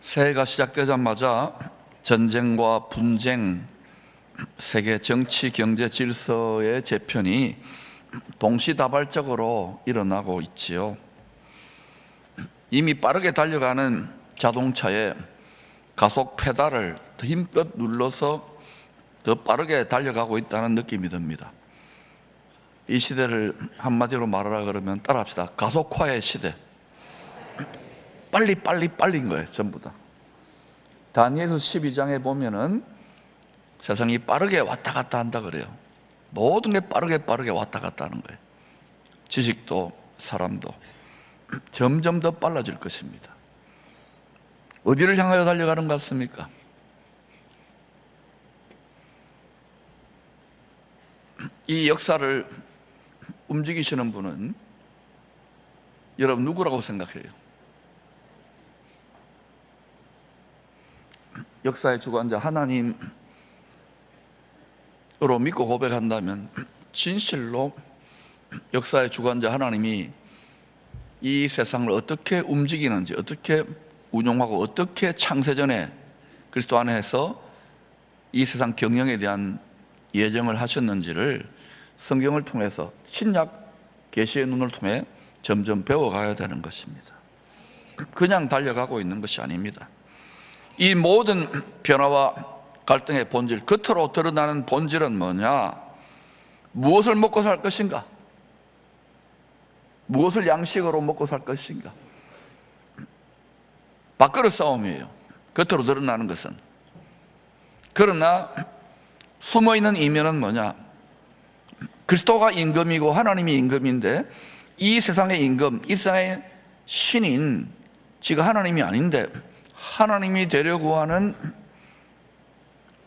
새해가 시작되자마자 전쟁과 분쟁, 세계 정치, 경제 질서의 재편이 동시다발적으로 일어나고 있지요. 이미 빠르게 달려가는 자동차에 가속 페달을 더 힘껏 눌러서 더 빠르게 달려가고 있다는 느낌이 듭니다. 이 시대를 한마디로 말하라 그러면 따라합시다. 가속화의 시대. 빨리인 거예요, 전부 다. 다니엘서 12장에 보면은 세상이 빠르게 왔다 갔다 한다 그래요. 모든 게 빠르게 왔다 갔다 하는 거예요. 지식도 사람도 점점 더 빨라질 것입니다. 어디를 향하여 달려가는 것 같습니까? 이 역사를 움직이시는 분은 여러분 누구라고 생각해요? 역사의 주관자 하나님으로 믿고 고백한다면 진실로 역사의 주관자 하나님이 이 세상을 어떻게 움직이는지, 어떻게 운용하고 어떻게 창세전에 그리스도 안에서 이 세상 경영에 대한 예정을 하셨는지를 성경을 통해서 신약 계시의 눈을 통해 점점 배워가야 되는 것입니다. 그냥 달려가고 있는 것이 아닙니다. 이 모든 변화와 갈등의 본질, 겉으로 드러나는 본질은 뭐냐? 무엇을 먹고 살 것인가? 무엇을 양식으로 먹고 살 것인가? 밥그릇 싸움이에요. 겉으로 드러나는 것은. 그러나 숨어있는 이면은 뭐냐? 그리스도가 임금이고 하나님이 임금인데 이 세상의 임금, 이 세상의 신인 지가 하나님이 아닌데 하나님이 되려고 하는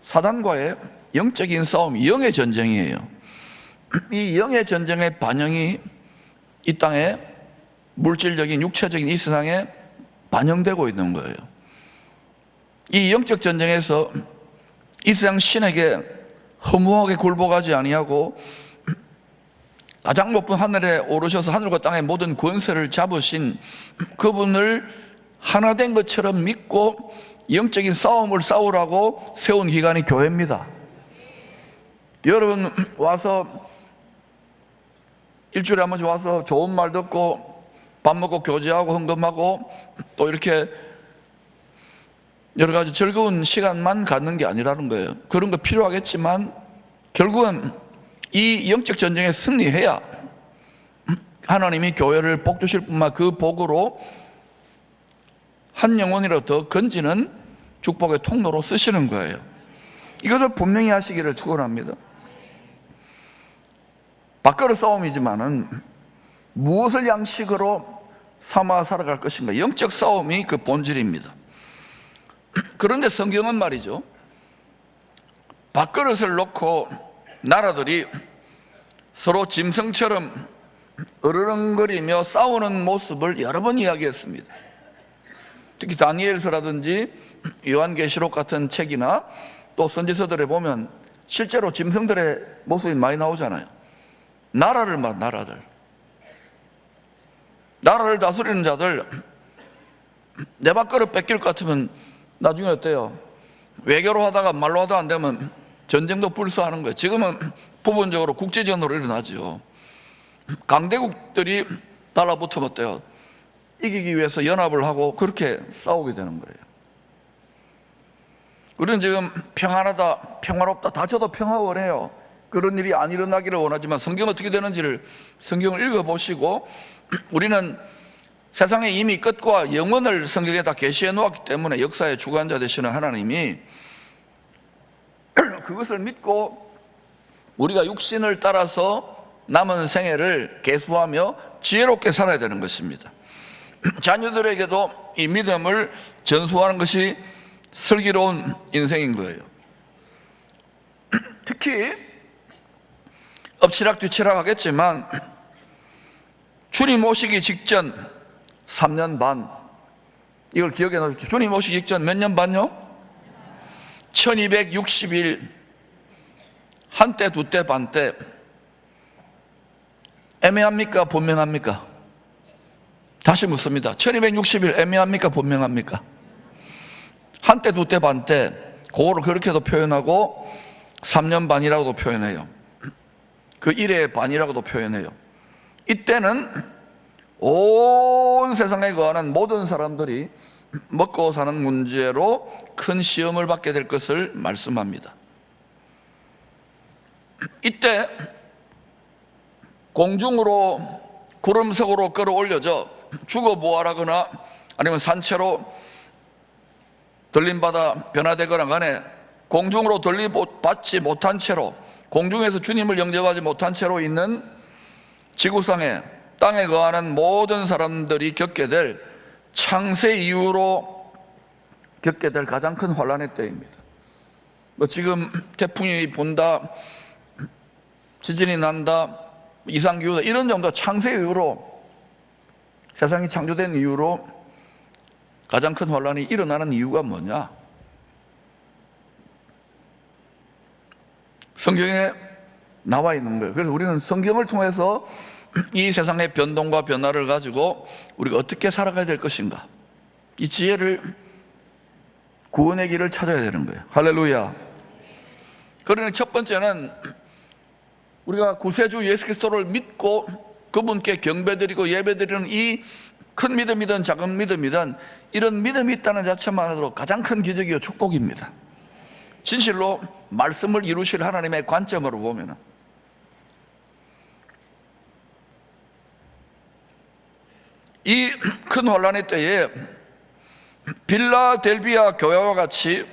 사단과의 영적인 싸움이 영의 전쟁이에요. 이 영의 전쟁의 반영이 이 땅에 물질적인 육체적인 이 세상에 반영되고 있는 거예요. 이 영적 전쟁에서 이 세상 신에게 허무하게 굴복하지 아니하고 가장 높은 하늘에 오르셔서 하늘과 땅의 모든 권세를 잡으신 그분을 하나 된 것처럼 믿고 영적인 싸움을 싸우라고 세운 기관이 교회입니다. 여러분 와서 일주일에 한 번씩 와서 좋은 말 듣고 밥 먹고 교제하고 헌금하고 또 이렇게 여러 가지 즐거운 시간만 갖는 게 아니라는 거예요. 그런 거 필요하겠지만 결국은 이 영적 전쟁에 승리해야 하나님이 교회를 복 주실 뿐만 그 복으로 한 영혼이라도 더 건지는 축복의 통로로 쓰시는 거예요. 이것을 분명히 하시기를 축원합니다. 밥그릇 싸움이지만은 무엇을 양식으로 삼아 살아갈 것인가? 영적 싸움이 그 본질입니다. 그런데 성경은 말이죠, 밥그릇을 놓고 나라들이 서로 짐승처럼 으르렁거리며 싸우는 모습을 여러 번 이야기했습니다. 특히 다니엘서라든지 요한계시록 같은 책이나 또 선지서들에 보면 실제로 짐승들의 모습이 많이 나오잖아요. 나라를 다스리는 자들, 내 밥그릇 뺏길 것 같으면 나중에 어때요? 외교로 하다가 말로 하다 안 되면 전쟁도 불사하는 거예요. 지금은 부분적으로 국제전으로 일어나죠. 강대국들이 달라붙으면 어때요? 이기기 위해서 연합을 하고 그렇게 싸우게 되는 거예요. 우리는 지금 평안하다, 평화롭다, 다쳐도 평화원해요. 그런 일이 안 일어나기를 원하지만 성경 어떻게 되는지를 성경을 읽어보시고 우리는 세상에 이미 끝과 영원을 성경에 다 계시해 놓았기 때문에 역사의 주관자 되시는 하나님이 그것을 믿고 우리가 육신을 따라서 남은 생애를 계수하며 지혜롭게 살아야 되는 것입니다. 자녀들에게도 이 믿음을 전수하는 것이 슬기로운 인생인 거예요. 특히 엎치락뒤치락 하겠지만 주님 오시기 직전 3년 반, 이걸 기억해 놓으십시오. 주님 오시기 직전 몇 년 반요? 1260일, 한때, 두때, 반때. 애매합니까? 분명합니까? 다시 묻습니다. 1260일 애매합니까? 분명합니까? 한때, 두때, 반때, 그거를 그렇게도 표현하고 3년 반이라고도 표현해요. 그 1의 반이라고도 표현해요. 이때는 온 세상에 거하는 모든 사람들이 먹고 사는 문제로 큰 시험을 받게 될 것을 말씀합니다. 이때 공중으로 구름석으로 끌어올려져 죽어 부활하거나 아니면 산채로 들림받아 변화되거나 간에 공중으로 들림받지 못한 채로, 공중에서 주님을 영접하지 못한 채로 있는 지구상에, 땅에 거하는 모든 사람들이 겪게 될 창세 이후로 겪게 될 가장 큰 환란의 때입니다. 지금 태풍이 분다, 지진이 난다, 이상기후다, 이런 정도 창세 이후로, 세상이 창조된 이후로 가장 큰 환란이 일어나는 이유가 뭐냐? 성경에 나와 있는 거예요. 그래서 우리는 성경을 통해서 이 세상의 변동과 변화를 가지고 우리가 어떻게 살아가야 될 것인가, 이 지혜를, 구원의 길을 찾아야 되는 거예요. 할렐루야. 그러니 첫 번째는 우리가 구세주 예수 그리스도를 믿고 그분께 경배드리고 예배드리는 이 큰 믿음이든 작은 믿음이든 이런 믿음이 있다는 자체만으로 가장 큰 기적이요 축복입니다. 진실로 말씀을 이루실 하나님의 관점으로 보면 이 큰 환란의 때에 빌라델비아 교회와 같이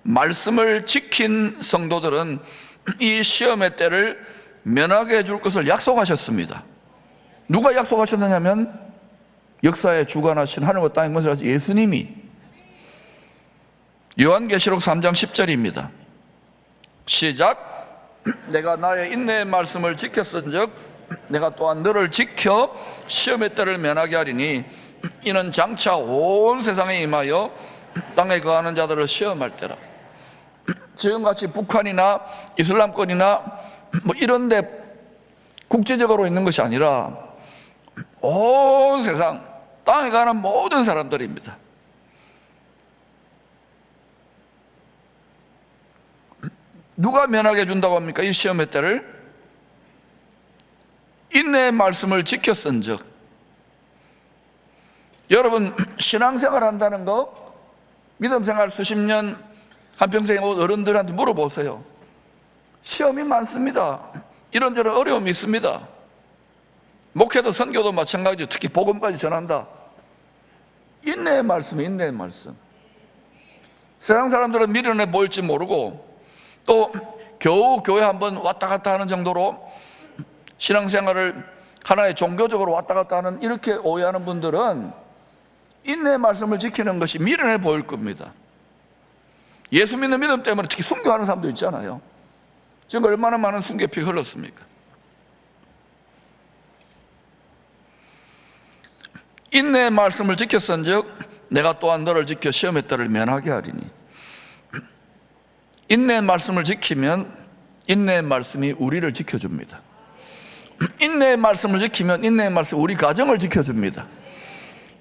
말씀을 지킨 성도들은 이 시험의 때를 면하게 해줄 것을 약속하셨습니다. 누가 약속하셨느냐면 역사에 주관하신 하늘과 땅의 문서 예수님이. 요한계시록 3장 10절입니다. 시작. 내가 나의 인내의 말씀을 지켰은즉 내가 또한 너를 지켜 시험의 때를 면하게 하리니 이는 장차 온 세상에 임하여 땅에 거하는 자들을 시험할 때라. 지금같이 북한이나 이슬람권이나 뭐 이런 데 국제적으로 있는 것이 아니라 온 세상 땅에 가는 모든 사람들입니다. 누가 면하게 해준다고 합니까? 이 시험의 때를 인내의 말씀을 지켰은즉. 여러분, 신앙생활 한다는 거, 믿음생활 수십 년 한평생 어른들한테 물어보세요. 시험이 많습니다. 이런저런 어려움이 있습니다. 목회도 선교도 마찬가지죠. 특히 복음까지 전한다. 인내의 말씀이 인내의 말씀. 세상 사람들은 미련해 보일지 모르고 또 겨우 교회 한번 왔다 갔다 하는 정도로 신앙생활을 하나의 종교적으로 왔다 갔다 하는, 이렇게 오해하는 분들은 인내의 말씀을 지키는 것이 미련해 보일 겁니다. 예수 믿는 믿음 때문에 특히 순교하는 사람도 있잖아요. 지금 얼마나 많은 순교피 흘렀습니까? 인내의 말씀을 지켰은즉 내가 또한 너를 지켜 시험의 때를 면하게 하리니. 인내의 말씀을 지키면 인내의 말씀이 우리를 지켜줍니다. 인내의 말씀을 지키면 인내의 말씀이 우리 가정을 지켜줍니다.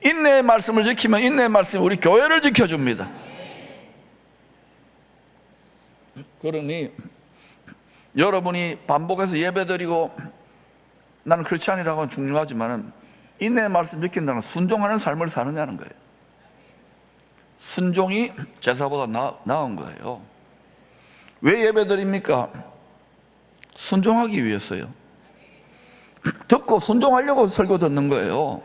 인내의 말씀을 지키면 인내의 말씀이 우리 교회를 지켜줍니다. 그러니 여러분이 반복해서 예배드리고 나는 크리스찬이라고 하면 중요하지만 인내의 말씀 지킨다는 건 순종하는 삶을 사느냐는 거예요. 순종이 제사보다 나은 거예요. 왜 예배드립니까? 순종하기 위해서요. 듣고 순종하려고 설교 듣는 거예요.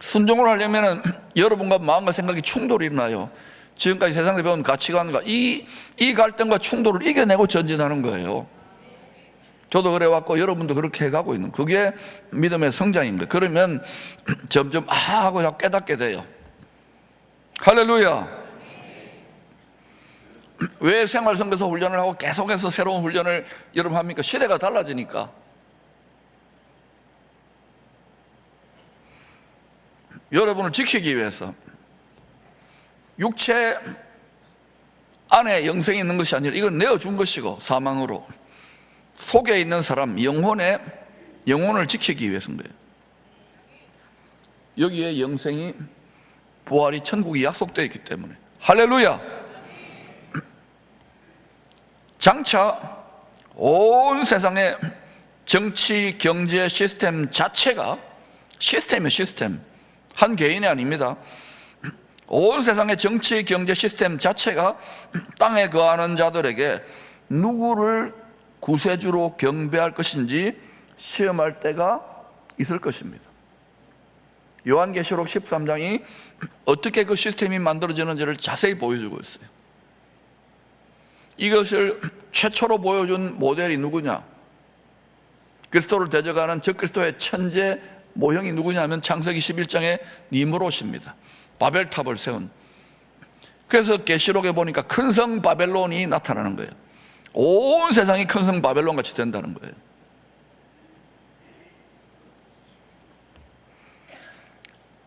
순종을 하려면 여러분과 마음과 생각이 충돌이 일어나요. 지금까지 세상에서 배운 가치관과 이 갈등과 충돌을 이겨내고 전진하는 거예요. 저도 그래 왔고 여러분도 그렇게 해가고 있는, 그게 믿음의 성장입니다. 그러면 점점 하고 깨닫게 돼요. 할렐루야. 왜 생활선교사 훈련을 하고 계속해서 새로운 훈련을 여러분 합니까? 시대가 달라지니까. 여러분을 지키기 위해서. 육체 안에 영생이 있는 것이 아니라 이건 내어준 것이고, 사망으로 속에 있는 사람 영혼을 지키기 위해서인 거예요. 여기에 영생이 부활이 천국이 약속되어 있기 때문에. 할렐루야. 장차 온 세상의 정치, 경제 시스템 자체가 시스템이에요. 시스템. 한 개인이 아닙니다. 온 세상의 정치, 경제 시스템 자체가 땅에 거하는 자들에게 누구를 구세주로 경배할 것인지 시험할 때가 있을 것입니다. 요한계시록 13장이 어떻게 그 시스템이 만들어지는지를 자세히 보여주고 있어요. 이것을 최초로 보여준 모델이 누구냐? 그리스도를 대적하는 적그리스도의 천재 모형이 누구냐면 창세기 11장의 니므롯입니다. 바벨탑을 세운. 그래서 계시록에 보니까 큰 성 바벨론이 나타나는 거예요. 온 세상이 큰 성 바벨론 같이 된다는 거예요.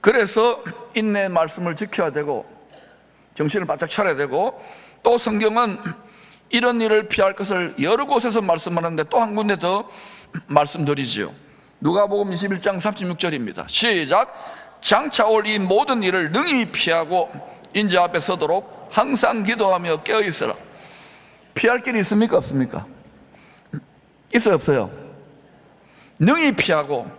그래서 인내의 말씀을 지켜야 되고 정신을 바짝 차려야 되고, 또 성경은 이런 일을 피할 것을 여러 곳에서 말씀하는데 또 한 군데 더 말씀드리지요. 누가복음 21장 36절입니다. 시작. 장차 올 이 모든 일을 능히 피하고 인자 앞에 서도록 항상 기도하며 깨어있으라. 피할 길이 있습니까? 없습니까? 있어요? 없어요? 능히 피하고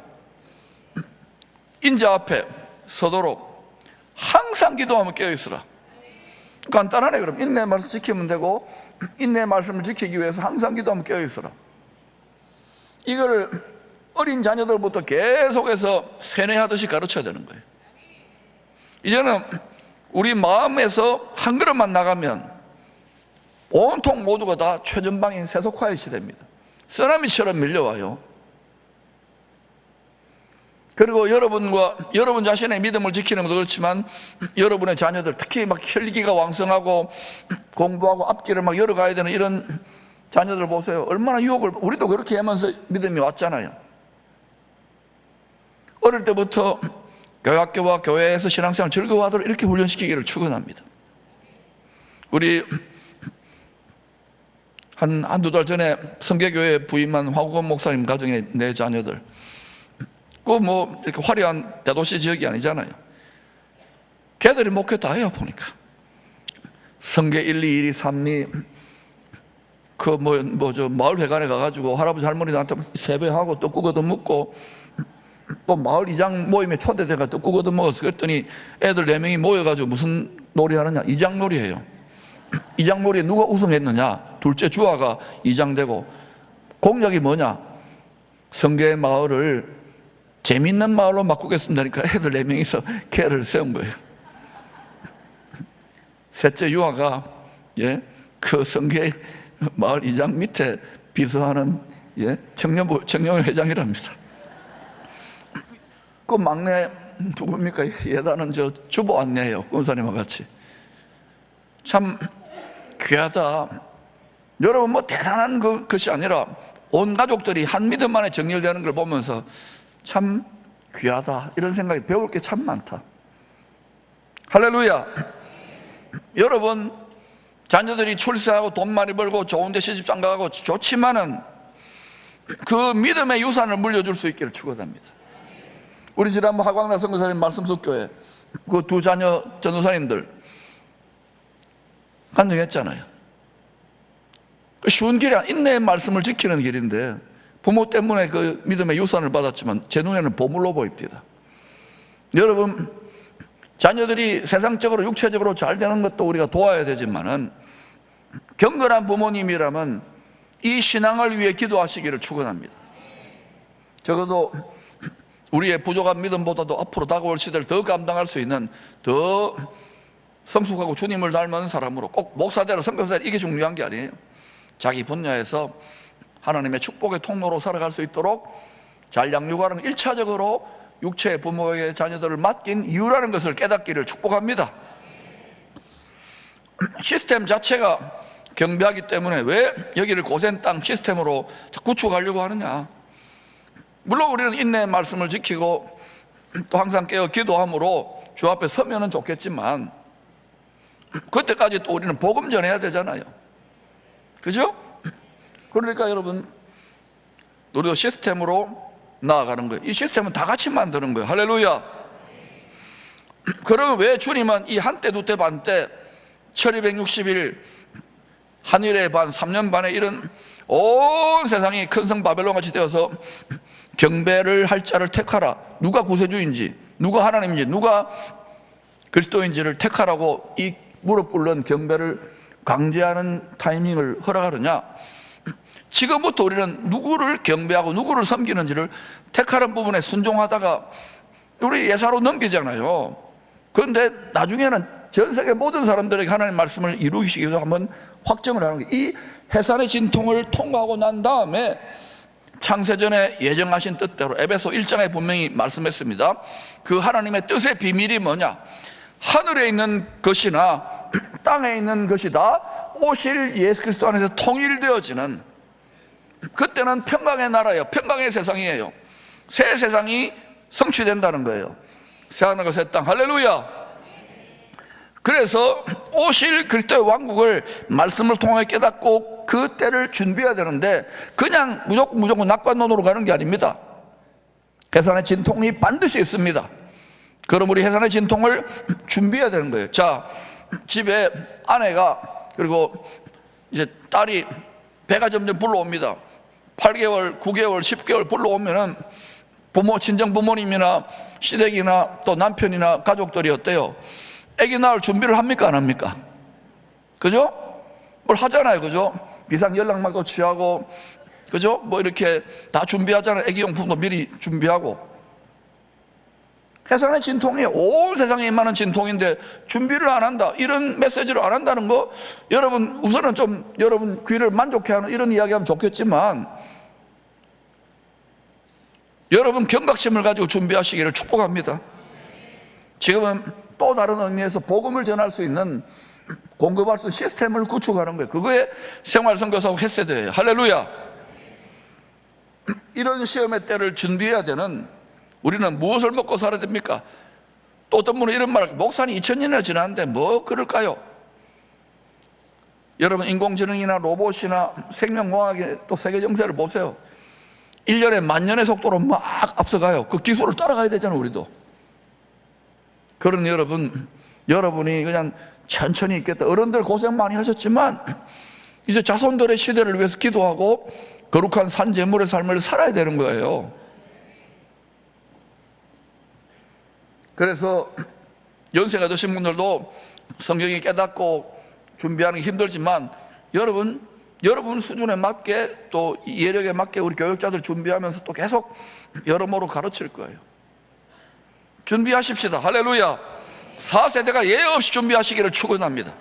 인자 앞에 서도록 항상 기도하며 깨어있으라. 간단하네. 그럼 인내의 말씀 지키면 되고, 인내의 말씀을 지키기 위해서 항상 기도하며 깨어있으라. 이거를 어린 자녀들부터 계속해서 세뇌하듯이 가르쳐야 되는 거예요. 이제는 우리 마음에서 한 걸음만 나가면 온통 모두가 다 최전방인 세속화의 시대입니다. 쓰나미처럼 밀려와요. 그리고 여러분 자신의 믿음을 지키는 것도 그렇지만 여러분의 자녀들, 특히 막 혈기가 왕성하고 공부하고 앞길을 막 열어가야 되는 이런 자녀들 보세요. 얼마나 유혹을, 우리도 그렇게 하면서 믿음이 왔잖아요. 어릴 때부터 교학교와 교회에서 신앙생활 즐거워하도록 이렇게 훈련시키기를 축원합니다. 우리 한두 달 전에 성계교회 부임한 화구건 목사님 가정의 내 자녀들, 그 뭐 이렇게 화려한 대도시 지역이 아니잖아요. 걔들이 목회 다 해요. 보니까 성계 1, 2, 1, 2, 3리 그 저 마을 회관에 가가지고 할아버지 할머니한테 세배하고 떡국 얻어 먹고, 또 마을 이장 모임에 초대돼가 떡국 얻어 먹었어. 그랬더니 애들 4명이 모여가지고 무슨 놀이 하느냐? 이장놀이 해요. 이장놀이에 누가 우승했느냐? 둘째 주아가 이장되고, 공약이 뭐냐? 성계의 마을을 재밌는 마을로 바꾸겠습니다. 그러니까 애들 4명이서 걔를 세운 거예요. 셋째 유아가 그 성계 마을 이장 밑에 비서하는 청년회 회장이랍니다. 그 막내 누굽니까? 예다는 저 주보 안내예요. 권사님과 같이. 참 귀하다. 여러분 뭐 대단한 것이 아니라 온 가족들이 한 믿음 안에 정렬되는 걸 보면서 참 귀하다, 이런 생각이, 배울 게 참 많다. 할렐루야. 여러분 자녀들이 출세하고 돈 많이 벌고 좋은 데 시집장 가고 좋지만은 그 믿음의 유산을 물려줄 수 있기를 축원합니다. 우리 지난번 하광나 선교사님 말씀숙교회 그 두 자녀 전도사님들 간증했잖아요. 쉬운 길이 아니라 인내의 말씀을 지키는 길인데, 부모 때문에 그 믿음의 유산을 받았지만 제 눈에는 보물로 보입니다. 여러분 자녀들이 세상적으로 육체적으로 잘 되는 것도 우리가 도와야 되지만은 경건한 부모님이라면 이 신앙을 위해 기도하시기를 축원합니다. 적어도 우리의 부족한 믿음보다도 앞으로 다가올 시대를 더 감당할 수 있는 더 성숙하고 주님을 닮은 사람으로, 꼭 목사대로 선교사대로 이게 중요한 게 아니에요. 자기 분야에서 하나님의 축복의 통로로 살아갈 수 있도록 잘 양육하는 1차적으로 육체의 부모에게 자녀들을 맡긴 이유라는 것을 깨닫기를 축복합니다. 시스템 자체가 경배하기 때문에 왜 여기를 고센 땅 시스템으로 구축하려고 하느냐? 물론 우리는 인내의 말씀을 지키고 또 항상 깨어 기도함으로 주 앞에 서면은 좋겠지만 그때까지 또 우리는 복음 전해야 되잖아요. 그죠? 그러니까 여러분 우리도 시스템으로 나아가는 거예요. 이 시스템은 다 같이 만드는 거예요. 할렐루야. 그러면 왜 주님은 이 한때 두때 반때 1260일 한일의 반 3년 반에 이런 온 세상이 큰 성 바벨론같이 되어서 경배를 할 자를 택하라, 누가 구세주인지 누가 하나님인지 누가 그리스도인지를 택하라고 이 무릎 꿇는 경배를 강제하는 타이밍을 허락하느냐? 지금부터 우리는 누구를 경배하고 누구를 섬기는지를 택하는 부분에 순종하다가 우리 예사로 넘기잖아요. 그런데 나중에는 전 세계 모든 사람들에게 하나님의 말씀을 이루시기 위해서 한번 확정을 하는 거예요. 이 해산의 진통을 통과하고 난 다음에 창세전에 예정하신 뜻대로 에베소 1장에 분명히 말씀했습니다. 그 하나님의 뜻의 비밀이 뭐냐? 하늘에 있는 것이나 땅에 있는 것이 다 오실 예수 그리스도 안에서 통일되어지는, 그때는 평강의 나라예요. 평강의 세상이에요. 새 세상이 성취된다는 거예요. 새하늘과 새 땅, 할렐루야. 그래서 오실 그리스도의 왕국을 말씀을 통해 깨닫고 그 때를 준비해야 되는데 그냥 무조건 낙관론으로 가는 게 아닙니다. 해산의 진통이 반드시 있습니다. 그럼 우리 해산의 진통을 준비해야 되는 거예요. 자, 집에 아내가 그리고 이제 딸이 배가 점점 불러옵니다. 8개월, 9개월, 10개월 불러오면은 친정 부모님이나 시댁이나 또 남편이나 가족들이 어때요? 아기 낳을 준비를 합니까, 안 합니까? 그죠? 뭘 하잖아요, 그죠? 비상 연락망도 취하고, 그죠? 뭐 이렇게 다 준비하잖아요. 아기 용품도 미리 준비하고. 해산의 진통이 온 세상에 임하는 진통인데 준비를 안 한다, 이런 메시지를 안 한다는 거, 여러분 우선은 좀 여러분 귀를 만족해 하는 이런 이야기하면 좋겠지만, 여러분 경각심을 가지고 준비하시기를 축복합니다. 지금은 또 다른 의미에서 복음을 전할 수 있는, 공급할 수 있는 시스템을 구축하는 거예요. 그거에 생활선교사하고 햇세대예요. 할렐루야. 이런 시험의 때를 준비해야 되는 우리는 무엇을 먹고 살아야 됩니까? 또 어떤 분은 이런 말을, 목사님 2000년이나 지났는데 뭐 그럴까요? 여러분 인공지능이나 로봇이나 생명공학의 또 세계 정세를 보세요. 1년에 10,000년의 속도로 막 앞서가요. 그 기술을 따라가야 되잖아요, 우리도. 그런 여러분이 그냥 천천히 있겠다. 어른들 고생 많이 하셨지만 이제 자손들의 시대를 위해서 기도하고 거룩한 산제물의 삶을 살아야 되는 거예요. 그래서 연세가 드신 분들도 성경이 깨닫고 준비하는 게 힘들지만 여러분 수준에 맞게 또 예력에 맞게 우리 교육자들 준비하면서 또 계속 여러모로 가르칠 거예요. 준비하십시다. 할렐루야. 4세대가 예외 없이 준비하시기를 축원합니다.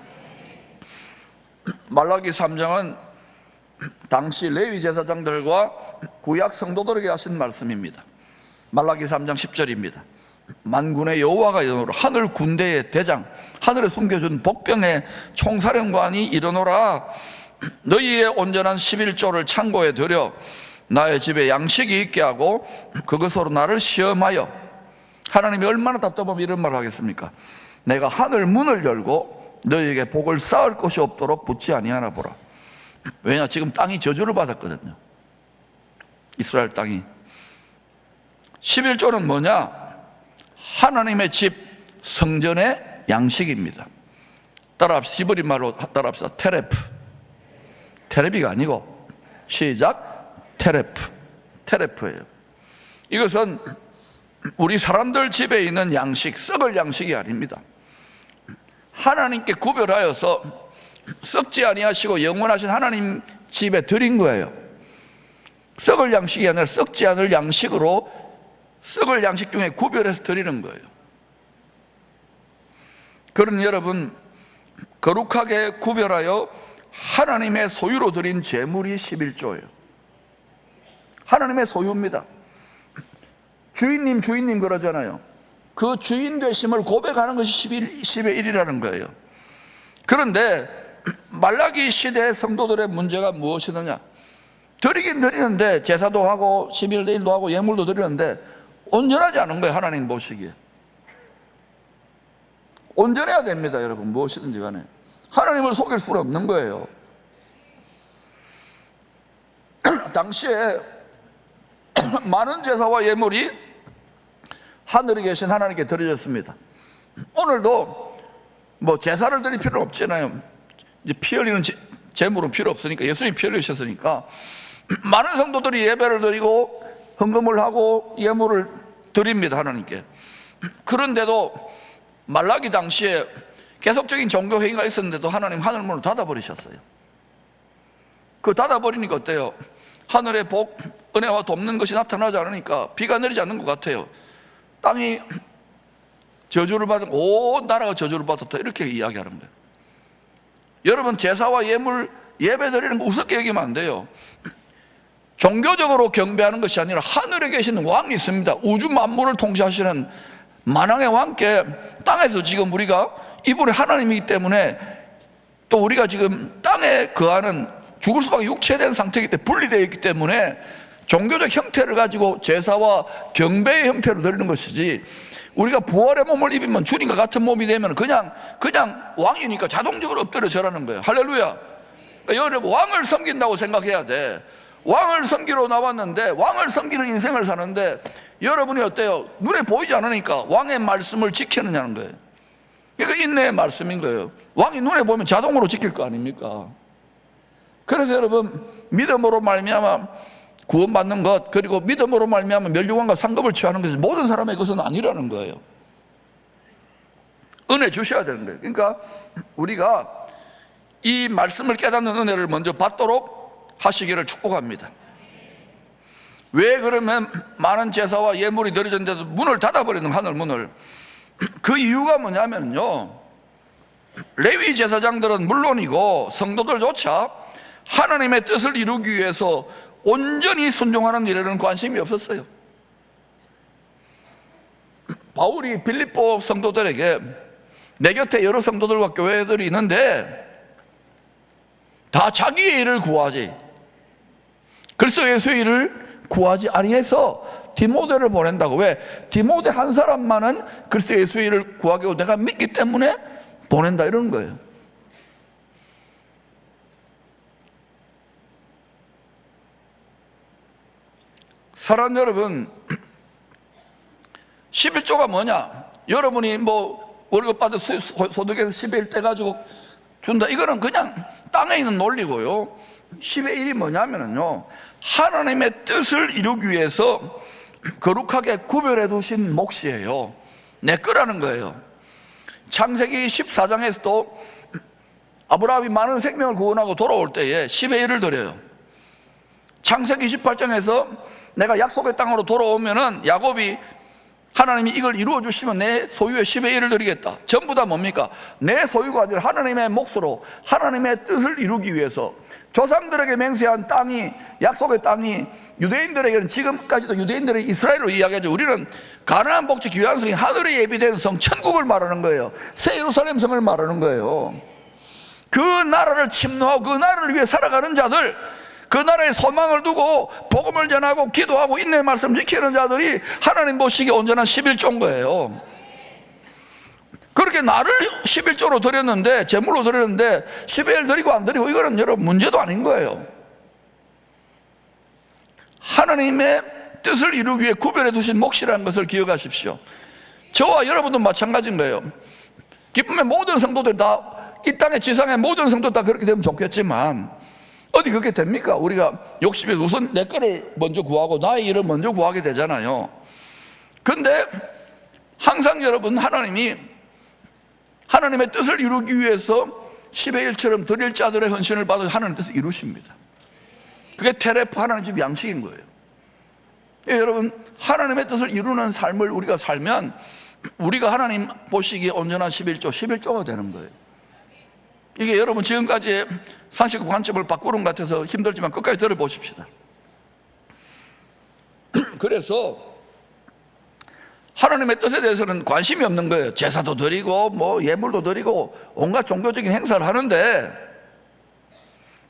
말라기 3장은 당시 레위 제사장들과 구약 성도들에게 하신 말씀입니다. 말라기 3장 10절입니다. 만군의 여호와가 이르노라, 하늘 군대의 대장, 하늘에 숨겨준 복병의 총사령관이 이르노라, 너희의 온전한 11조를 창고에 들여 나의 집에 양식이 있게 하고 그것으로 나를 시험하여. 하나님이 얼마나 답답하면 이런 말을 하겠습니까? 내가 하늘 문을 열고 너희에게 복을 쌓을 것이 없도록 붙지 아니하나 보라. 왜냐, 지금 땅이 저주를 받았거든요. 이스라엘 땅이. 11조는 뭐냐? 하나님의 집 성전의 양식입니다. 따라합시다. 히브리 말로 따라합시다. 테레프. 테레비가 아니고 시작, 테레프예요. 이것은 우리 사람들 집에 있는 양식, 썩을 양식이 아닙니다. 하나님께 구별하여서 썩지 아니하시고 영원하신 하나님 집에 드린 거예요. 썩을 양식이 아니라 썩지 않을 양식으로, 썩을 양식 중에 구별해서 드리는 거예요. 그런 여러분, 거룩하게 구별하여 하나님의 소유로 드린 제물이 11조예요. 하나님의 소유입니다. 주인님 그러잖아요. 그 주인 되심을 고백하는 것이 10의 1이라는 거예요. 그런데 말라기 시대의 성도들의 문제가 무엇이느냐? 드리긴 드리는데, 제사도 하고 11대 1도 하고 예물도 드리는데 온전하지 않은 거예요. 하나님 보시기에 온전해야 됩니다. 여러분, 무엇이든지 간에 하나님을 속일 수는 없는 거예요. 당시에 많은 제사와 예물이 하늘에 계신 하나님께 드려졌습니다. 오늘도 뭐 제사를 드릴 필요는 없잖아요. 이제 피 흘리는 제물은 필요 없으니까, 예수님이 피 흘리셨으니까 많은 성도들이 예배를 드리고 헌금을 하고 예물을 드립니다, 하나님께. 그런데도 말라기 당시에 계속적인 종교 회의가 있었는데도 하나님 하늘 문을 닫아버리셨어요. 그 닫아버리니까 어때요? 하늘의 복, 은혜와 돕는 것이 나타나지 않으니까 비가 내리지 않는 것 같아요. 땅이 저주를 받은, 온 나라가 저주를 받았다, 이렇게 이야기하는 거예요. 여러분, 제사와 예물, 예배 드리는 거 우습게 여기면 안 돼요. 종교적으로 경배하는 것이 아니라 하늘에 계시는 왕이 있습니다. 우주 만물을 통치하시는 만왕의 왕께 땅에서 지금 우리가 이분이 하나님이기 때문에, 또 우리가 지금 땅에 거하는 죽을 수밖에 육체된 상태이기 때문에, 분리되어 있기 때문에 종교적 형태를 가지고 제사와 경배의 형태로 드리는 것이지, 우리가 부활의 몸을 입으면 주님과 같은 몸이 되면 그냥 왕이니까 자동적으로 엎드려 절하는 거예요. 할렐루야. 그러니까 여러분, 왕을 섬긴다고 생각해야 돼. 왕을 섬기러 나왔는데, 왕을 섬기는 인생을 사는데 여러분이 어때요? 눈에 보이지 않으니까 왕의 말씀을 지키느냐는 거예요. 그러니까 인내의 말씀인 거예요. 왕이 눈에 보면 자동으로 지킬 거 아닙니까? 그래서 여러분, 믿음으로 말미암아 구원받는 것, 그리고 믿음으로 말미암아 멸류관과 상급을 취하는 것이 모든 사람의 것은 아니라는 거예요. 은혜 주셔야 되는 거예요. 그러니까 우리가 이 말씀을 깨닫는 은혜를 먼저 받도록 하시기를 축복합니다. 왜 그러면 많은 제사와 예물이 드려졌는데도 문을 닫아버리는, 하늘 문을? 그 이유가 뭐냐면요, 레위 제사장들은 물론이고 성도들조차 하나님의 뜻을 이루기 위해서 온전히 순종하는 일에는 관심이 없었어요. 바울이 빌립보 성도들에게, 내 곁에 여러 성도들과 교회들이 있는데 다 자기의 일을 구하지 그리스도 예수의 일을 구하지 아니해서 디모데를 보낸다고. 왜? 디모데 한 사람만은 그리스도 예수의 일을 구하기 위해 내가 믿기 때문에 보낸다, 이러는 거예요. 사랑하는 여러분, 11조가 뭐냐? 여러분이 뭐 월급 받은 소득에서 10의 1 떼가지고 준다, 이거는 그냥 땅에 있는 논리고요. 10의 1이 뭐냐면요, 하나님의 뜻을 이루기 위해서 거룩하게 구별해 두신 몫이에요. 내 거라는 거예요. 창세기 14장에서도 아브라함이 많은 생명을 구원하고 돌아올 때에 10의 1을 드려요. 창세기 18장에서 내가 약속의 땅으로 돌아오면은 야곱이, 하나님이 이걸 이루어 주시면 내 소유의 10의 1을 드리겠다. 전부 다 뭡니까? 내 소유가 아니라 하나님의 몫으로 하나님의 뜻을 이루기 위해서 조상들에게 맹세한 땅이, 약속의 땅이 유대인들에게는, 지금까지도 유대인들이 이스라엘로 이야기하죠. 우리는 가나안 복지 귀한 성이 하늘에 예비된 성, 천국을 말하는 거예요. 새 예루살렘 성을 말하는 거예요. 그 나라를 침노하고 그 나라를 위해 살아가는 자들, 그 나라에 소망을 두고 복음을 전하고 기도하고 인내 말씀 지키는 자들이 하나님 보시기에 온전한 11조인 거예요. 그렇게 나를 11조로 드렸는데, 제물로 드렸는데 10의 1 드리고 안 드리고, 이거는 여러분 문제도 아닌 거예요. 하나님의 뜻을 이루기 위해 구별해 두신 몫이라는 것을 기억하십시오. 저와 여러분도 마찬가지인 거예요. 기쁨의 모든 성도들 다, 이 땅의 지상의 모든 성도들 다 그렇게 되면 좋겠지만 어디 그렇게 됩니까? 우리가 욕심에 우선 내 거를 먼저 구하고 나의 일을 먼저 구하게 되잖아요. 그런데 항상 여러분, 하나님의 뜻을 이루기 위해서 10의 1처럼 드릴 자들의 헌신을 받아 하나님의 뜻을 이루십니다. 그게 테레프, 하나님 집 양식인 거예요. 예, 여러분, 하나님의 뜻을 이루는 삶을 우리가 살면 우리가 하나님 보시기에 온전한 11조가 되는 거예요. 이게 여러분 지금까지의 상식 관점을 바꾸는 것 같아서 힘들지만 끝까지 들어보십시다. 그래서 하나님의 뜻에 대해서는 관심이 없는 거예요. 제사도 드리고 뭐 예물도 드리고 온갖 종교적인 행사를 하는데,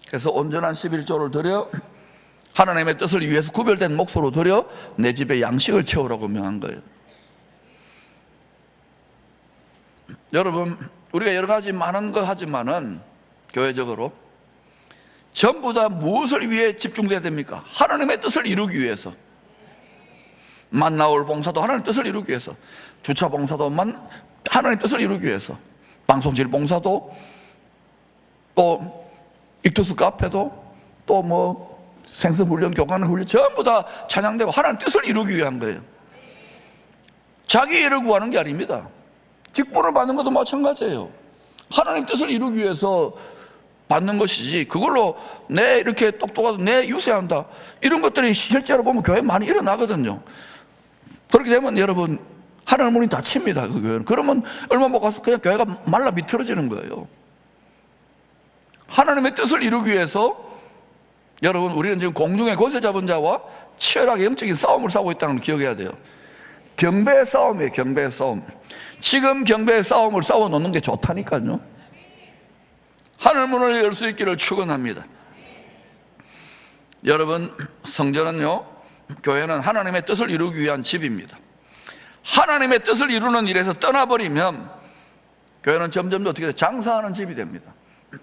그래서 온전한 11조를 드려 하나님의 뜻을 위해서 구별된 몫으로 드려 내 집에 양식을 채우라고 명한 거예요. 여러분, 우리가 여러 가지 많은 거 하지만은 교회적으로 전부 다 무엇을 위해 집중돼야 됩니까? 하나님의 뜻을 이루기 위해서. 만나올 봉사도 하나님의 뜻을 이루기 위해서, 주차 봉사도 하나님 뜻을 이루기 위해서 방송실 봉사도 또 익투스 카페도 또 뭐 생성훈련, 교관훈련 전부 다 찬양되고 하나님 뜻을 이루기 위한 거예요. 자기 일을 구하는 게 아닙니다. 직분을 받는 것도 마찬가지예요. 하나님 뜻을 이루기 위해서 받는 것이지, 그걸로 내 이렇게 똑똑하다, 내 유세한다, 이런 것들이 실제로 보면 교회에 많이 일어나거든요. 그렇게 되면 여러분 하나님 문이 닫힙니다. 그 교회는. 그러면 얼마 못 가서 그냥 교회가 말라 비틀어지는 거예요. 하나님의 뜻을 이루기 위해서 여러분, 우리는 지금 공중의 권세 잡은 자와 치열하게 영적인 싸움을 싸우고 있다는 걸 기억해야 돼요. 경배의 싸움이에요. 경배의 싸움. 지금 경배의 싸움을 싸워 놓는 게 좋다니까요. 하늘 문을 열 수 있기를 축원합니다. 여러분, 성전은요, 교회는 하나님의 뜻을 이루기 위한 집입니다. 하나님의 뜻을 이루는 일에서 떠나버리면 교회는 점점 더 어떻게 돼요? 장사하는 집이 됩니다.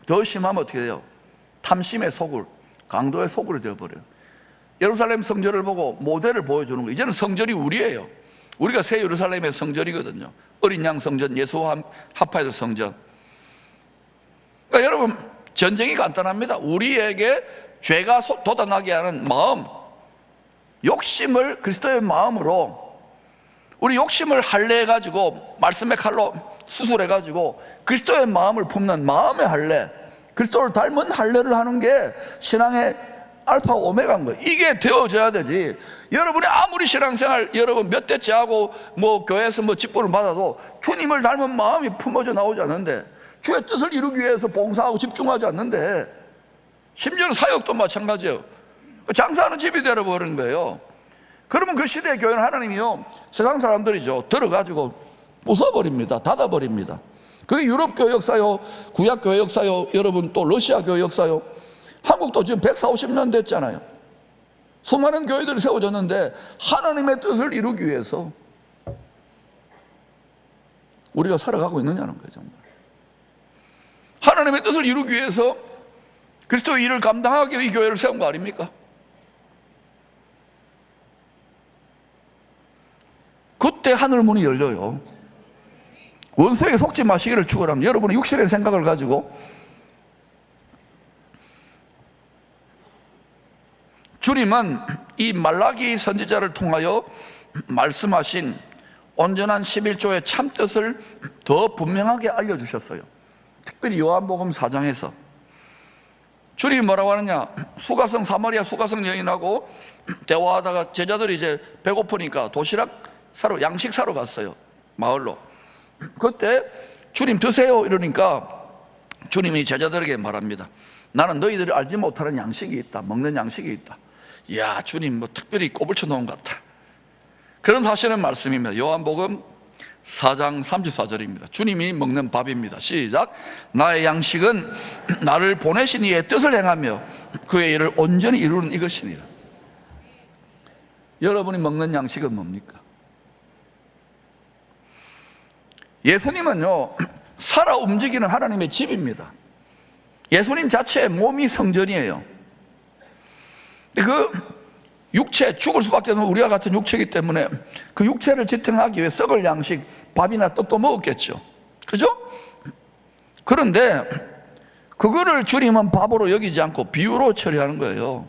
더 심하면 어떻게 돼요? 탐심의 소굴, 강도의 소굴이 되어버려요. 예루살렘 성전을 보고 모델을 보여주는 거예요. 이제는 성전이 우리예요. 우리가 새 예루살렘의 성전이거든요. 어린 양 성전, 예수와 합하여서 성전. 그러니까 여러분, 전쟁이 간단합니다. 우리에게 죄가 돋아나게 하는 마음, 욕심을 그리스도의 마음으로, 우리 욕심을 할례해가지고 말씀의 칼로 수술해가지고 그리스도의 마음을 품는 마음의 할례, 그리스도를 닮은 할례를 하는 게 신앙의 알파 오메가인 거예요. 이게 되어져야 되지. 여러분이 아무리 신앙생활 여러분 몇 대째 하고 뭐 교회에서 뭐 직분을 받아도 주님을 닮은 마음이 품어져 나오지 않는데, 주의 뜻을 이루기 위해서 봉사하고 집중하지 않는데, 심지어는 사역도 마찬가지예요. 장사하는 집이 되어버리는 거예요. 그러면 그 시대의 교회는 하나님이요, 세상 사람들이죠, 들어가지고 부숴버립니다. 닫아버립니다. 그게 유럽교회 역사요, 구약교회 역사요, 여러분 또 러시아교회 역사요. 한국도 지금 140~150년 됐잖아요. 수많은 교회들이 세워졌는데 하나님의 뜻을 이루기 위해서 우리가 살아가고 있느냐는 거예요. 정말 하나님의 뜻을 이루기 위해서 그리스도의 일을 감당하기 위해 이 교회를 세운 거 아닙니까? 그때 하늘 문이 열려요. 원수에게 속지 마시기를 축원합니다. 여러분의 육신의 생각을 가지고 주님은 이 말라기 선지자를 통하여 말씀하신 온전한 11조의 참뜻을 더 분명하게 알려주셨어요. 특별히 요한복음 4장에서 주님이 뭐라고 하느냐, 수가성, 사마리아 수가성 여인하고 대화하다가 제자들이 이제 배고프니까 도시락 사러, 양식 사러 갔어요. 마을로. 그때 주님 드세요 이러니까 주님이 제자들에게 말합니다. 나는 너희들이 알지 못하는 양식이 있다. 먹는 양식이 있다. 이야, 주님 뭐 특별히 꼬불쳐 놓은 것 같다. 그런 하시는 말씀입니다. 요한복음 4장 34절입니다. 주님이 먹는 밥입니다. 시작. 나의 양식은 나를 보내신 이의 뜻을 행하며 그의 일을 온전히 이루는 이것이니라. 여러분이 먹는 양식은 뭡니까? 예수님은요, 살아 움직이는 하나님의 집입니다. 예수님 자체의 몸이 성전이에요. 그 육체, 죽을 수밖에 없는 우리와 같은 육체이기 때문에 그 육체를 지탱하기 위해 썩을 양식, 밥이나 떡도 먹었겠죠. 그죠? 그런데 그거를 주님은 밥으로 여기지 않고 비유로 처리하는 거예요.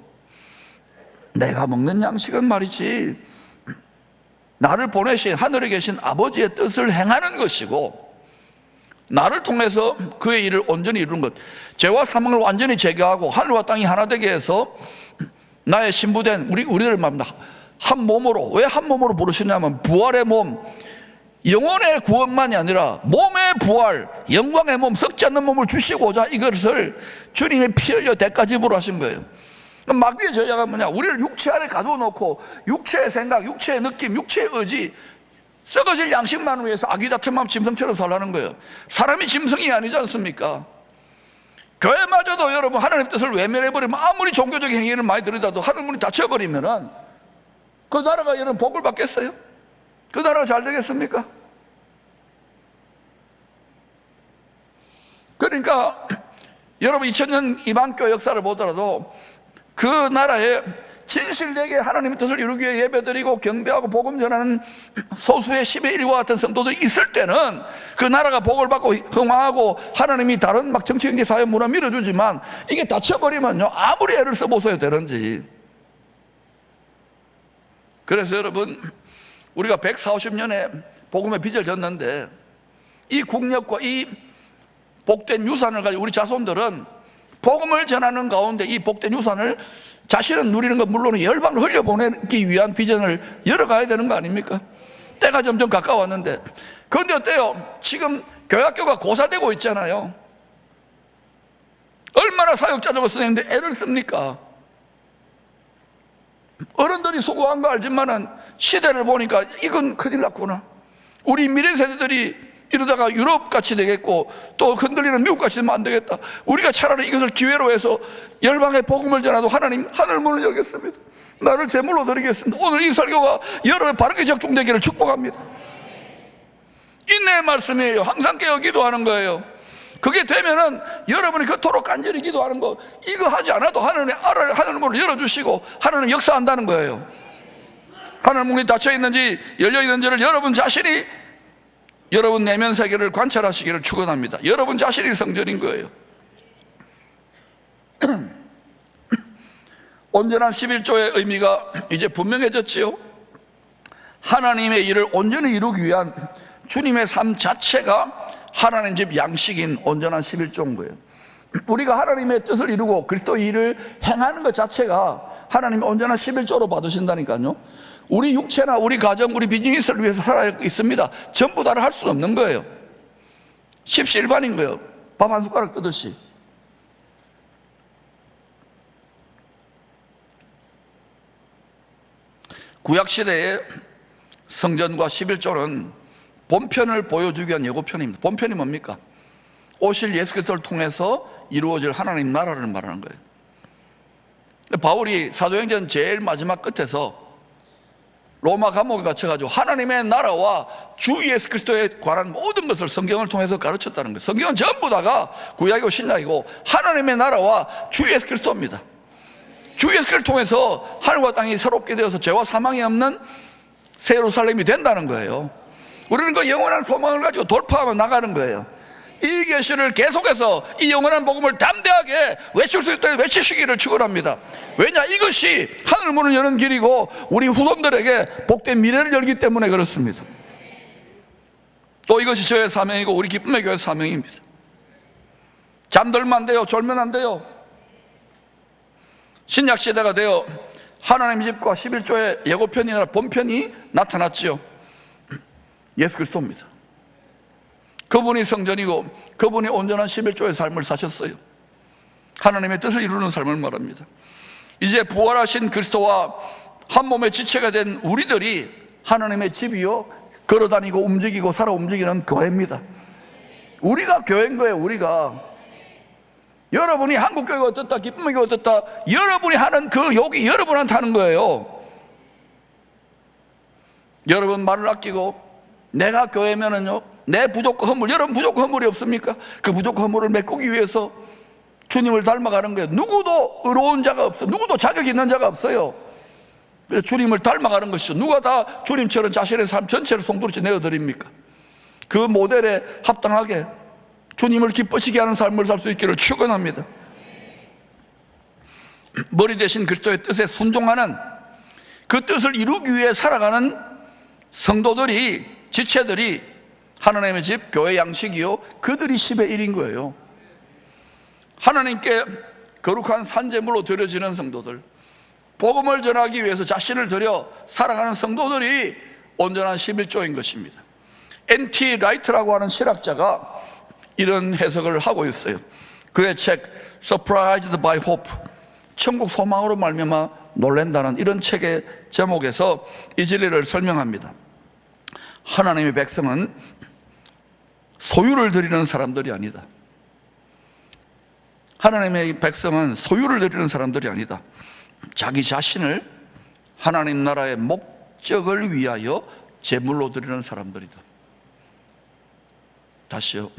내가 먹는 양식은 말이지 나를 보내신 하늘에 계신 아버지의 뜻을 행하는 것이고, 나를 통해서 그의 일을 온전히 이루는 것, 죄와 사망을 완전히 제거하고 하늘과 땅이 하나 되게 해서 나의 신부된 우리를 말합니다. 한 몸으로. 왜 한 몸으로 부르시냐면 부활의 몸, 영혼의 구원만이 아니라 몸의 부활, 영광의 몸, 썩지 않는 몸을 주시고자 이것을 주님의 피 흘려 대가지불로 하신 거예요. 마귀의 저자가 뭐냐, 우리를 육체 안에 가둬놓고 육체의 생각, 육체의 느낌, 육체의 의지, 썩어질 양식만을 위해서 아기다툼하면 짐승처럼 살라는 거예요. 사람이 짐승이 아니지 않습니까? 교회마저도 여러분 하나님의 뜻을 외면해버리면, 아무리 종교적인 행위를 많이 들여다도 하늘문이 닫혀버리면은 그 나라가 여러분 복을 받겠어요? 그 나라가 잘 되겠습니까? 그러니까 여러분 2000년 이방교 역사를 보더라도 그 나라의 진실되게 하나님의 뜻을 이루기 위해 예배드리고 경배하고 복음 전하는 소수의 10의 1과 같은 성도들이 있을 때는 그 나라가 복을 받고 흥왕하고 하나님이 다른 막 정치, 경제, 사회, 문화 밀어주지만 이게 닫혀버리면요, 아무리 애를 써보셔야 되는지. 그래서 여러분, 우리가 140년에 복음의 빚을 졌는데 이 국력과 이 복된 유산을 가지고 우리 자손들은 복음을 전하는 가운데 이 복된 유산을 자신은 누리는 것 물론 열방을 흘려보내기 위한 비전을 열어가야 되는 거 아닙니까? 때가 점점 가까웠는데, 그런데 어때요? 지금 교회학교가 고사되고 있잖아요. 얼마나 사역자적으로 선생님들 애를 씁니까? 어른들이 수고한 거 알지만은 시대를 보니까 이건 큰일 났구나. 우리 미래 세대들이 이러다가 유럽같이 되겠고 또 흔들리는 미국같이 되면 안 되겠다. 우리가 차라리 이것을 기회로 해서 열방의 복음을 전하도 하나님 하늘문을 열겠습니다. 나를 제물로 드리겠습니다. 오늘 이 설교가 여러분의 바르게 적중되기를 축복합니다. 인내의 말씀이에요. 항상 깨어 기도하는 거예요. 그게 되면은 여러분이 그토록 간절히 기도하는 거, 이거 하지 않아도 하늘문을 열어주시고 하나님 역사한다는 거예요. 하늘문이 닫혀있는지 열려있는지를 여러분 자신이 여러분 내면 세계를 관찰하시기를 축원합니다. 여러분 자신이 성전인 거예요. 온전한 11조의 의미가 이제 분명해졌지요. 하나님의 일을 온전히 이루기 위한 주님의 삶 자체가 하나님 집 양식인 온전한 11조인 거예요. 우리가 하나님의 뜻을 이루고 그리스도의 일을 행하는 것 자체가 하나님의 온전한 11조로 받으신다니까요. 우리 육체나 우리 가정, 우리 비즈니스를 위해서 살아 있습니다. 전부 다를 할 수는 없는 거예요. 십시일반인 거예요. 밥 한 숟가락 뜨듯이. 구약시대의 성전과 11조는 본편을 보여주기 위한 예고편입니다. 본편이 뭡니까? 오실 예수 그리스도를 통해서 이루어질 하나님 나라를 말하는 거예요. 바울이 사도행전 제일 마지막 끝에서 로마 감옥에 갇혀가지고 하나님의 나라와 주 예수 그리스도에 관한 모든 것을 성경을 통해서 가르쳤다는 거예요. 성경은 전부 다가 구약이고 신약이고 하나님의 나라와 주 예수 그리스도입니다. 주 예수 그리스도를 통해서 하늘과 땅이 새롭게 되어서 죄와 사망이 없는 새 예루살렘이 된다는 거예요. 우리는 그 영원한 소망을 가지고 돌파하며 나가는 거예요. 이 계시를 계속해서 이 영원한 복음을 담대하게 외칠 수 있도록 외치시기를 축원합니다. 왜냐? 이것이 하늘문을 여는 길이고 우리 후손들에게 복된 미래를 열기 때문에 그렇습니다. 또 이것이 저의 사명이고 우리 기쁨의 교회 사명입니다. 잠들면 안 돼요. 졸면 안 돼요. 신약시대가 되어 하나님 집과 11조의 예고편이 아니라 본편이 나타났지요. 예수 그리스도입니다. 그분이 성전이고 그분이 온전한 11조의 삶을 사셨어요. 하나님의 뜻을 이루는 삶을 말합니다. 이제 부활하신 그리스도와 한 몸의 지체가 된 우리들이 하나님의 집이요, 걸어다니고 움직이고 살아 움직이는 교회입니다. 우리가 교회인 거예요. 우리가. 여러분이 한국교회가 어떻다, 기쁨의 교회가 어떻다, 여러분이 하는 그 욕이 여러분한테 하는 거예요. 여러분 말을 아끼고 내가 교회면은요, 내 부족과 허물, 여러분 부족과 허물이 없습니까? 그 부족과 허물을 메꾸기 위해서 주님을 닮아가는 거예요. 누구도 의로운 자가 없어요. 누구도 자격 있는 자가 없어요. 그래서 주님을 닮아가는 것이죠. 누가 다 주님처럼 자신의 삶 전체를 송두리째 내어드립니까? 그 모델에 합당하게 주님을 기쁘시게 하는 삶을 살 수 있기를 축원합니다. 머리 대신 그리스도의 뜻에 순종하는, 그 뜻을 이루기 위해 살아가는 성도들이, 지체들이 하나님의 집, 교회 양식이요, 그들이 10의 1인 거예요. 하나님께 거룩한 산제물로 드려지는 성도들, 복음을 전하기 위해서 자신을 드려 살아가는 성도들이 온전한 11조인 것입니다. N.T. 라이트라고 하는 실학자가 이런 해석을 하고 있어요. 그의 책 Surprised by Hope, 천국 소망으로 말미암아 놀란다는 이런 책의 제목에서 이 진리를 설명합니다. 하나님의 백성은 소유를 드리는 사람들이 아니다. 하나님의 백성은 소유를 드리는 사람들이 아니다. 자기 자신을 하나님 나라의 목적을 위하여 제물로 드리는 사람들이다. 다시요.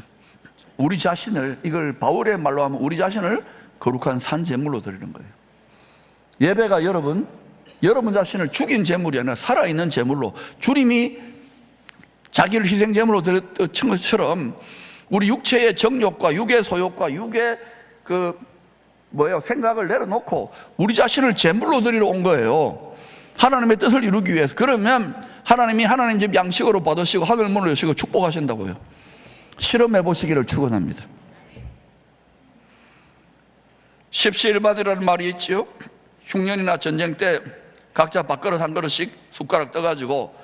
우리 자신을, 이걸 바울의 말로 하면 우리 자신을 거룩한 산 제물로 드리는 거예요. 예배가 여러분 여러분 자신을 죽인 제물이 아니라 살아있는 제물로, 주님이 자기를 희생 제물로 친 것처럼 우리 육체의 정욕과 육의 소욕과 육의 생각을 내려놓고 우리 자신을 제물로 드리러 온 거예요. 하나님의 뜻을 이루기 위해서. 그러면 하나님이 하나님 집 양식으로 받으시고 하늘 문을 여시고 축복하신다고요. 실험해 보시기를 축원합니다. 십시일반이라는 말이 있죠. 흉년이나 전쟁 때 각자 밥그릇 한 그릇씩 숟가락 떠가지고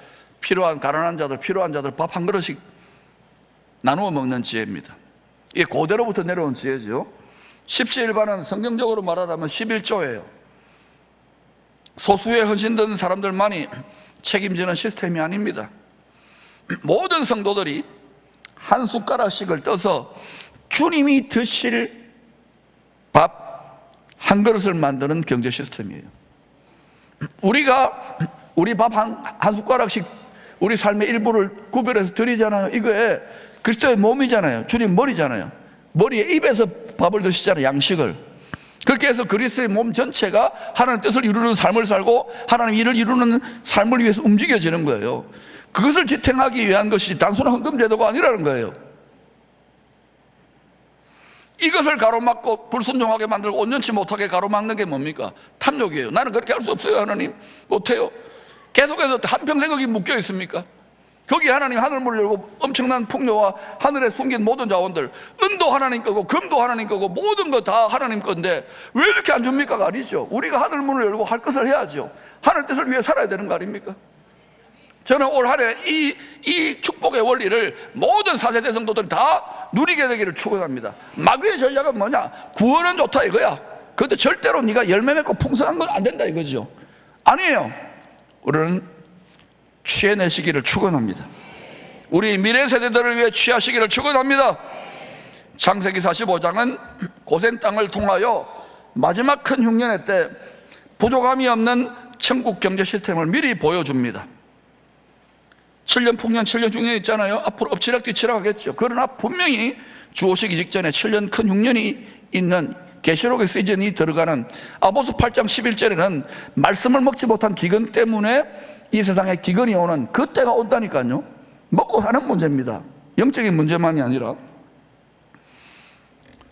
가난한 자들, 필요한 자들 밥 한 그릇씩 나누어 먹는 지혜입니다. 이게 고대로부터 내려온 지혜죠. 십시일반은 성경적으로 말하자면 11조예요. 소수의 헌신된 사람들만이 책임지는 시스템이 아닙니다. 모든 성도들이 한 숟가락씩을 떠서 주님이 드실 밥 한 그릇을 만드는 경제 시스템이에요. 우리가 우리 밥 한 숟가락씩 우리 삶의 일부를 구별해서 드리잖아요. 이거에 그리스도의 몸이잖아요. 주님 머리잖아요. 머리에 입에서 밥을 드시잖아요. 양식을. 그렇게 해서 그리스도의 몸 전체가 하나님의 뜻을 이루는 삶을 살고 하나님 일을 이루는 삶을 위해서 움직여지는 거예요. 그것을 지탱하기 위한 것이 단순한 헌금제도가 아니라는 거예요. 이것을 가로막고 불순종하게 만들고 온전치 못하게 가로막는 게 뭡니까? 탐욕이에요. 나는 그렇게 할 수 없어요. 하나님 못해요. 계속해서 한평생 거기 묶여 있습니까? 거기 하나님 하늘문을 열고 엄청난 풍요와 하늘에 숨긴 모든 자원들, 은도 하나님 거고 금도 하나님 거고 모든 거 다 하나님 건데 왜 이렇게 안 줍니까가 아니죠. 우리가 하늘문을 열고 할 것을 해야죠. 하늘 뜻을 위해 살아야 되는 거 아닙니까? 저는 올 한 해 이 축복의 원리를 모든 4세대 성도들이 다 누리게 되기를 축원합니다. 마귀의 전략은 뭐냐? 구원은 좋다 이거야. 그런데 절대로 네가 열매 맺고 풍성한 건 안 된다 이거죠. 아니에요. 우리는 취해내시기를 축원합니다. 우리 미래 세대들을 위해 취하시기를 축원합니다. 창세기 45장은 고센 땅을 통하여 마지막 큰 흉년의 때 부족함이 없는 천국 경제 시스템을 미리 보여줍니다. 7년 풍년, 7년 흉년 있잖아요. 앞으로 엎치락뒤치락 하겠죠. 그러나 분명히 주 오시기 직전에 7년 큰 흉년이 있는 계시록의 시즌이 들어가는 아모스 8장 11절에는 말씀을 먹지 못한 기근 때문에 이 세상에 기근이 오는 그때가 온다니까요. 먹고 사는 문제입니다. 영적인 문제만이 아니라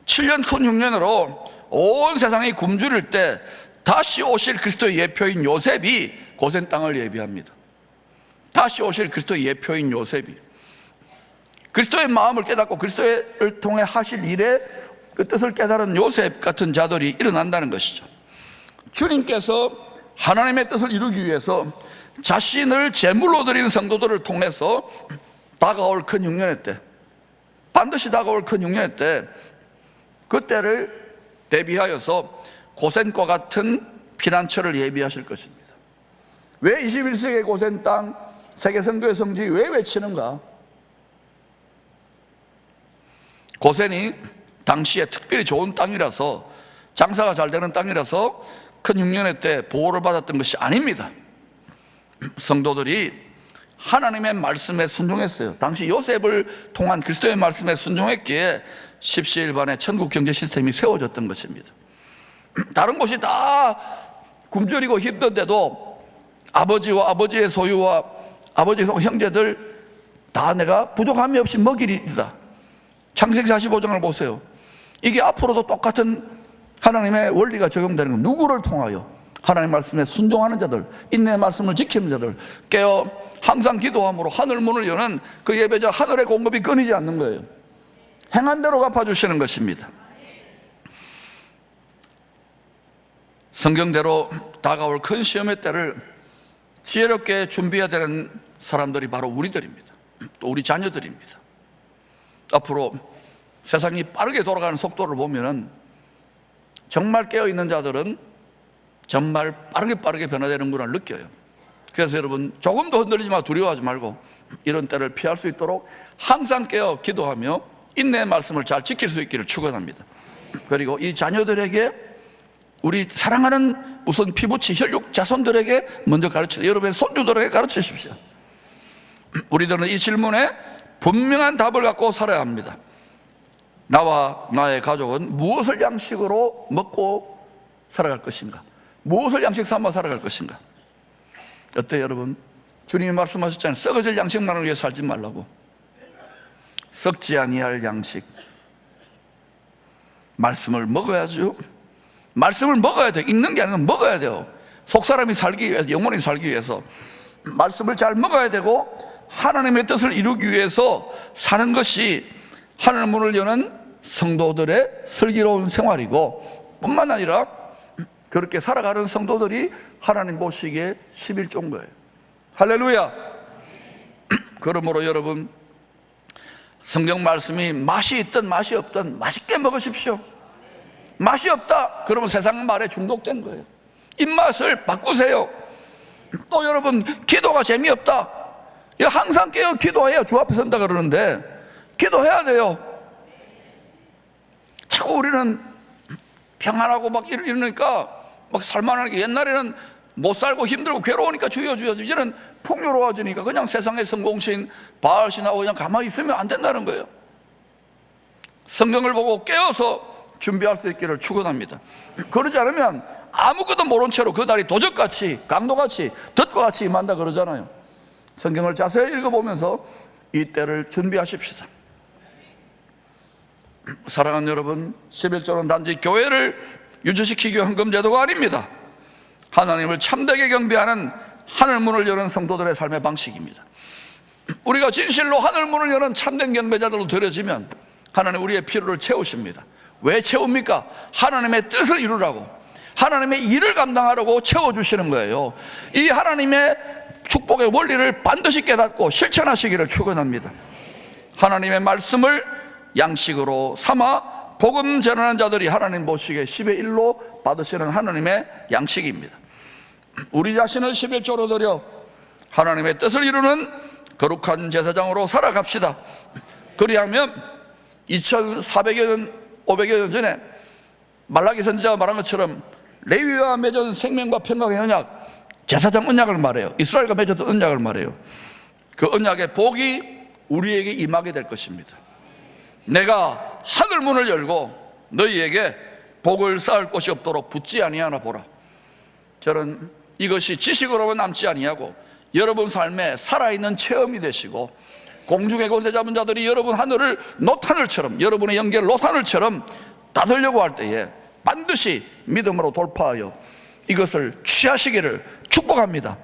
7년 큰 흉년으로 온 세상이 굶주릴 때 다시 오실 그리스도의 예표인 요셉이 고센 땅을 예비합니다. 다시 오실 그리스도의 예표인 요셉이 그리스도의 마음을 깨닫고 그리스도를 통해 하실 일의 그 뜻을 깨달은 요셉 같은 자들이 일어난다는 것이죠. 주님께서 하나님의 뜻을 이루기 위해서 자신을 제물로 드리는 성도들을 통해서 다가올 큰 흉년의 때, 반드시 다가올 큰 흉년의 때, 그때를 대비하여서 고센과 같은 피난처를 예비하실 것입니다. 왜 21세기의 고센 땅, 세계 선교의 성지 왜 외치는가? 고센이 당시에 특별히 좋은 땅이라서, 장사가 잘 되는 땅이라서 큰 흉년의 때 보호를 받았던 것이 아닙니다. 성도들이 하나님의 말씀에 순종했어요. 당시 요셉을 통한 그리스도의 말씀에 순종했기에 십시일반의 천국 경제 시스템이 세워졌던 것입니다. 다른 곳이 다 굶주리고 힘든데도 아버지와 아버지의 소유와 아버지의 형제들 다 내가 부족함이 없이 먹이리이다. 창세기 45장을 보세요. 이게 앞으로도 똑같은 하나님의 원리가 적용되는 겁니다. 누구를 통하여? 하나님의 말씀에 순종하는 자들, 인내의 말씀을 지키는 자들, 깨어 항상 기도함으로 하늘 문을 여는 그 예배자 하늘의 공급이 끊이지 않는 거예요. 행한 대로 갚아주시는 것입니다. 성경대로 다가올 큰 시험의 때를 지혜롭게 준비해야 되는 사람들이 바로 우리들입니다. 또 우리 자녀들입니다. 앞으로 세상이 빠르게 돌아가는 속도를 보면은 정말 깨어있는 자들은 정말 빠르게 변화되는구나 느껴요. 그래서 여러분 조금도 흔들리지 마, 두려워하지 말고 이런 때를 피할 수 있도록 항상 깨어 기도하며 인내의 말씀을 잘 지킬 수 있기를 축원합니다. 그리고 이 자녀들에게 우리 사랑하는 우선 피부치 혈육 자손들에게 먼저 가르치세요. 여러분의 손주들에게 가르치십시오. 우리들은 이 질문에 분명한 답을 갖고 살아야 합니다. 나와 나의 가족은 무엇을 양식으로 먹고 살아갈 것인가? 무엇을 양식 삼아 살아갈 것인가? 어때요, 여러분? 주님이 말씀하셨잖아요. 썩어질 양식만을 위해 살지 말라고. 썩지 아니할 양식, 말씀을 먹어야죠. 말씀을 먹어야 돼요. 읽는 게 아니라 먹어야 돼요. 속사람이 살기 위해서, 영혼이 살기 위해서 말씀을 잘 먹어야 되고, 하나님의 뜻을 이루기 위해서 사는 것이 하늘 문을 여는 성도들의 슬기로운 생활이고, 뿐만 아니라 그렇게 살아가는 성도들이 하나님 보시기에 11조인 거예요. 할렐루야. 그러므로 여러분, 성경 말씀이 맛이 있든 맛이 없든 맛있게 먹으십시오. 맛이 없다 그러면 세상 말에 중독된 거예요. 입맛을 바꾸세요. 또 여러분, 기도가 재미없다, 항상 깨어 기도해야 주 앞에 선다 그러는데 기도해야 돼요. 자꾸 우리는 평안하고 막 이러니까 막 살만하게, 옛날에는 못 살고 힘들고 괴로우니까 주여 주여, 이제는 풍요로워지니까 그냥 세상의 성공신 바알신하고 그냥 가만히 있으면 안 된다는 거예요. 성경을 보고 깨어서 준비할 수 있기를 축원합니다. 그러지 않으면 아무것도 모른 채로 그날이 도적같이, 강도같이, 덫과 같이 임한다 그러잖아요. 성경을 자세히 읽어보면서 이 때를 준비하십시다. 사랑하는 여러분, 11조는 단지 교회를 유지시키기 위한 헌금제도가 아닙니다. 하나님을 참되게 경배하는 하늘문을 여는 성도들의 삶의 방식입니다. 우리가 진실로 하늘문을 여는 참된 경배자들로 되어지면 하나님 우리의 필요를 채우십니다. 왜 채웁니까? 하나님의 뜻을 이루라고, 하나님의 일을 감당하려고 채워주시는 거예요. 이 하나님의 축복의 원리를 반드시 깨닫고 실천하시기를 축원합니다. 하나님의 말씀을 양식으로 삼아 복음 전하는 자들이 하나님 보시기에 10의 1로 받으시는 하나님의 양식입니다. 우리 자신을 11조로 드려 하나님의 뜻을 이루는 거룩한 제사장으로 살아갑시다. 그리하면 2400여 년, 500여 년 전에 말라기 선지자가 말한 것처럼 레위와 맺은 생명과 평강의 언약, 제사장 언약을 말해요. 이스라엘과 맺었던 언약을 말해요. 그 언약의 복이 우리에게 임하게 될 것입니다. 내가 하늘 문을 열고 너희에게 복을 쌓을 곳이 없도록 붙지 아니하나 보라. 저는 이것이 지식으로만 남지 아니하고 여러분 삶에 살아있는 체험이 되시고, 공중의 권세 잡은 자들이 여러분 하늘을 놋하늘처럼, 여러분의 영계를 놋하늘처럼 닫으려고 할 때에 반드시 믿음으로 돌파하여 이것을 취하시기를 축복합니다.